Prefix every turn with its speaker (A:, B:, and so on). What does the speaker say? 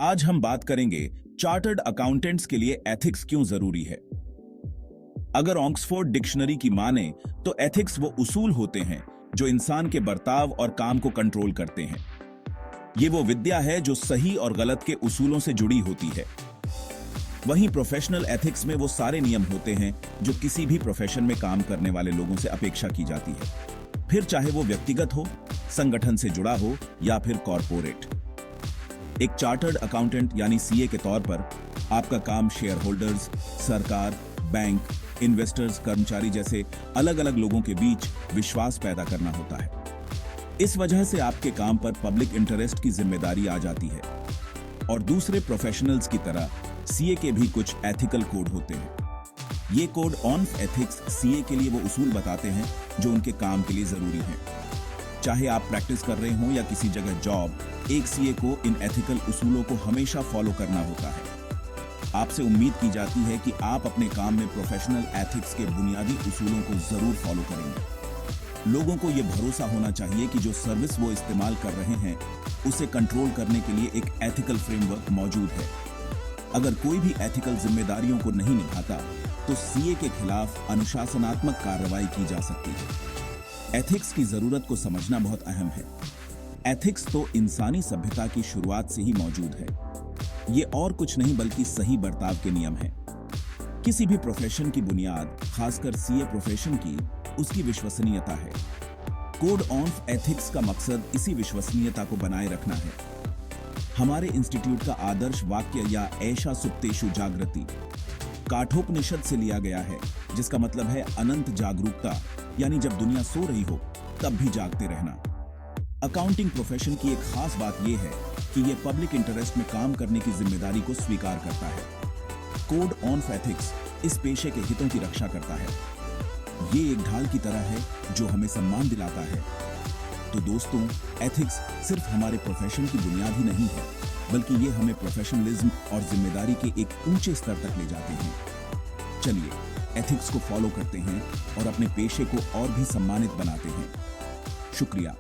A: आज हम बात करेंगे चार्टर्ड अकाउंटेंट्स के लिए एथिक्स क्यों जरूरी है। अगर ऑक्सफोर्ड डिक्शनरी की माने तो एथिक्स वो उसूल होते हैं जो इंसान के बर्ताव और काम को कंट्रोल करते हैं। ये वो विद्या है जो सही और गलत के उसूलों से जुड़ी होती है। वहीं प्रोफेशनल एथिक्स में वो सारे नियम होते हैं जो किसी भी प्रोफेशन में काम करने वाले लोगों से अपेक्षा की जाती है, फिर चाहे वो व्यक्तिगत हो, संगठन से जुड़ा हो या फिर कॉरपोरेट। एक चार्टर्ड अकाउंटेंट यानी सीए के तौर पर आपका काम शेयर होल्डर्स, सरकार, बैंक, इन्वेस्टर्स, कर्मचारी जैसे अलग अलग लोगों के बीच विश्वास पैदा करना होता है। इस वजह से आपके काम पर पब्लिक इंटरेस्ट की जिम्मेदारी आ जाती है। और दूसरे प्रोफेशनल्स की तरह सीए के भी कुछ एथिकल कोड होते हैं। ये कोड ऑन एथिक्स सीए के लिए वो उसूल बताते हैं जो उनके काम के लिए जरूरी हैं। चाहे आप प्रैक्टिस कर रहे हो या किसी जगह जॉब, एक सीए को इन एथिकल उसूलों को हमेशा फॉलो करना होता है। आपसे उम्मीद की जाती है कि आप अपने काम में प्रोफेशनल एथिक्स के बुनियादी उसूलों को जरूर फॉलो करेंगे। लोगों को यह भरोसा होना चाहिए कि जो सर्विस वो इस्तेमाल कर रहे हैं उसे कंट्रोल करने के लिए एक एथिकल फ्रेमवर्क मौजूद है। अगर कोई भी एथिकल जिम्मेदारियों को नहीं निभाता तो सीए के खिलाफ अनुशासनात्मक कार्रवाई की जा सकती है। एथिक्स की जरूरत को समझना बहुत अहम है। एथिक्स तो इंसानी सभ्यता की शुरुआत से ही मौजूद है। ये और कुछ नहीं बल्कि सही बर्ताव के नियम हैं। किसी भी प्रोफेशन की बुनियाद, खासकर सीए प्रोफेशन की, उसकी विश्वसनीयता है। कोड ऑफ एथिक्स का मकसद इसी विश्वसनीयता को बनाए रखना है। हमारे इंस्टीट्यूट का आदर्श वाक्य या ऐशा सुप्तेषु जागृति काठोपनिषद से लिया गया है, जिसका मतलब है अनंत जागरूकता, यानी जब दुनिया सो रही हो तब भी जागते रहना। अकाउंटिंग प्रोफेशन की एक खास बात यह है कि यह पब्लिक इंटरेस्ट में काम करने की जिम्मेदारी को स्वीकार करता है। कोड ऑफ एथिक्स इस पेशे के हितों की रक्षा करता है। ये एक ढाल की तरह है जो हमें सम्मान दिलाता है। तो दोस्तों, एथिक्स सिर्फ हमारे प्रोफेशन की बुनियाद ही नहीं है, बल्कि ये हमें प्रोफेशनलिज्म और जिम्मेदारी के एक ऊंचे स्तर तक ले जाते हैं। चलिए एथिक्स को फॉलो करते हैं और अपने पेशे को और भी सम्मानित बनाते हैं। शुक्रिया।